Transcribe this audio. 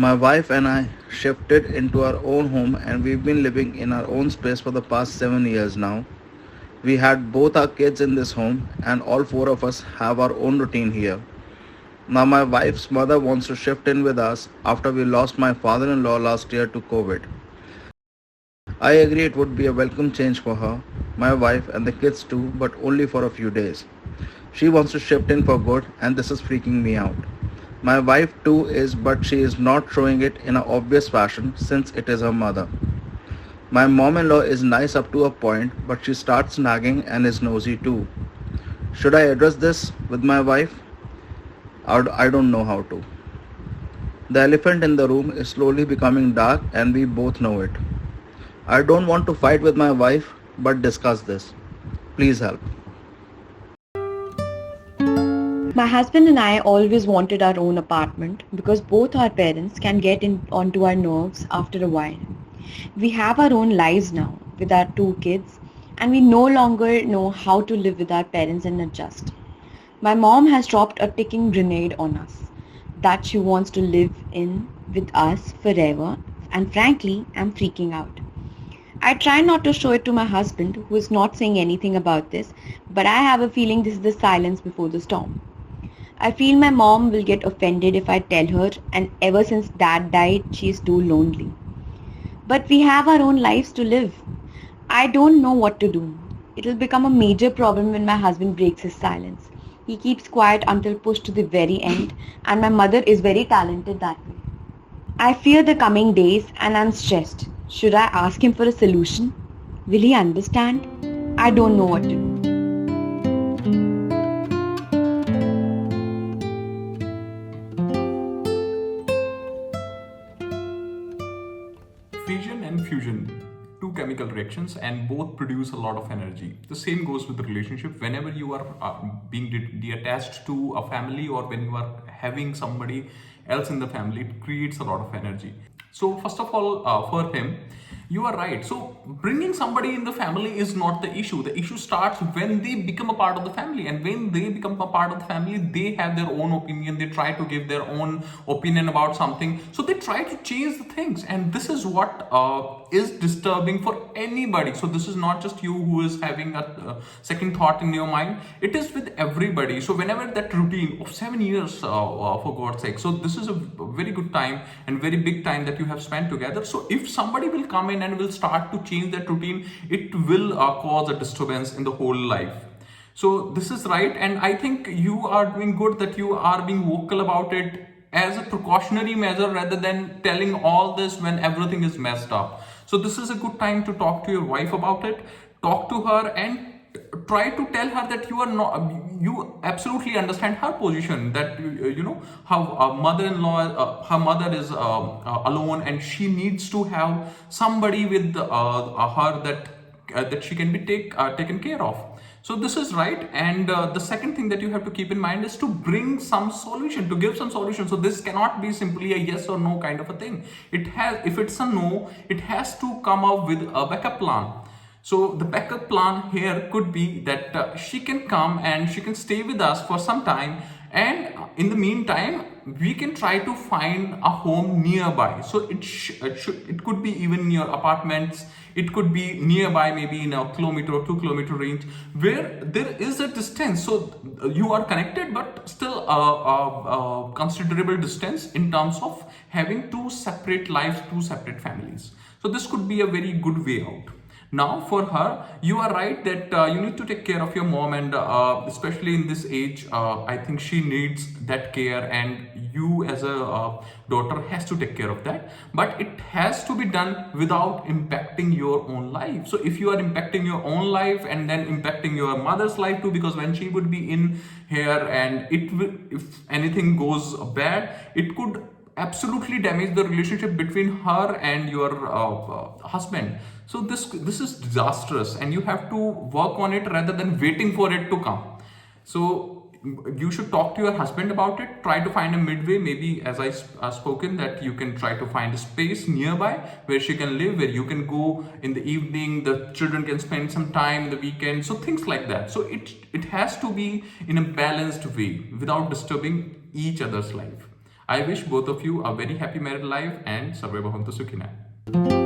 My wife and I shifted into our own home and we've been living in our own space for the past 7 years now. We had both our kids in this home and all four of us have our own routine here. Now my wife's mother wants to shift in with us after we lost my father-in-law last year to COVID. I agree it would be a welcome change for her, my wife and the kids too, but only for a few days. She wants to shift in for good and this is freaking me out. My wife too is, but she is not showing it in an obvious fashion since it is her mother. My mom-in-law is nice up to a point, but she starts nagging and is nosy too. Should I address this with my wife? I don't know how to. The elephant in the room is slowly becoming dark and we both know it. I don't want to fight with my wife, but discuss this. Please help. My husband and I always wanted our own apartment because both our parents can get onto our nerves after a while. We have our own lives now with our two kids and we no longer know how to live with our parents and adjust. My mom has dropped a ticking grenade on us that she wants to live in with us forever, and frankly, I'm freaking out. I try not to show it to my husband, who is not saying anything about this, but I have a feeling this is the silence before the storm. I feel my mom will get offended if I tell her, and ever since dad died, she is too lonely. But we have our own lives to live. I don't know what to do. It'll become a major problem when my husband breaks his silence. He keeps quiet until pushed to the very end, and my mother is very talented that way. I fear the coming days and I'm stressed. Should I ask him for a solution? Will he understand? I don't know what to do. Fission and fusion, two chemical reactions, and both produce a lot of energy. The same goes with the relationship. Whenever you are being detached to a family, or when you are having somebody else in the family, it creates a lot of energy. So first of all, for him, you are right. So bringing somebody in the family is not the issue. The issue starts when they become a part of the family, and when they become a part of the family, they have their own opinion. They try to give their own opinion about something. So they try to change the things, and this is what is disturbing for anybody. So this is not just you who is having a second thought in your mind. It is with everybody. So whenever that routine of 7 years, for God's sake, so this is a very good time and very big time that you have spent together. So if somebody will come in and will start to change that routine, it will cause a disturbance in the whole life. So this is right, and I think you are doing good that you are being vocal about it as a precautionary measure rather than telling all this when everything is messed up. So this is a good time to talk to your wife about it. Talk to her and try to tell her that you are not, you absolutely understand her position, that you know how a mother-in-law, her mother is alone and she needs to have somebody with her that she can be taken care of. So this is right. And the second thing that you have to keep in mind is to bring some solution, to give some solution. So this cannot be simply a yes or no kind of a thing. It has, if it's a no, it has to come up with a backup plan. So the backup plan here could be that she can come and she can stay with us for some time, and in the meantime we can try to find a home nearby. So it could be even near apartments, it could be nearby, maybe in a kilometer or 2 kilometer range where there is a distance. So you are connected, but still a considerable distance in terms of having two separate lives, two separate families. So this could be a very good way out. Now for her, you are right that you need to take care of your mom, and especially in this age, I think she needs that care, and you as a daughter has to take care of that. But it has to be done without impacting your own life. So if you are impacting your own life and then impacting your mother's life too, because when she would be in here and it will, if anything goes bad, it could absolutely damage the relationship between her and your husband. So this is disastrous, and you have to work on it rather than waiting for it to come. So you should talk to your husband about it. Try to find a midway. Maybe, as I spoken, that you can try to find a space nearby where she can live, where you can go in the evening, the children can spend some time the weekend, so things like that. So it has to be in a balanced way without disturbing each other's life. I wish both of you a very happy married life and Sarve Bhavantu Sukhina.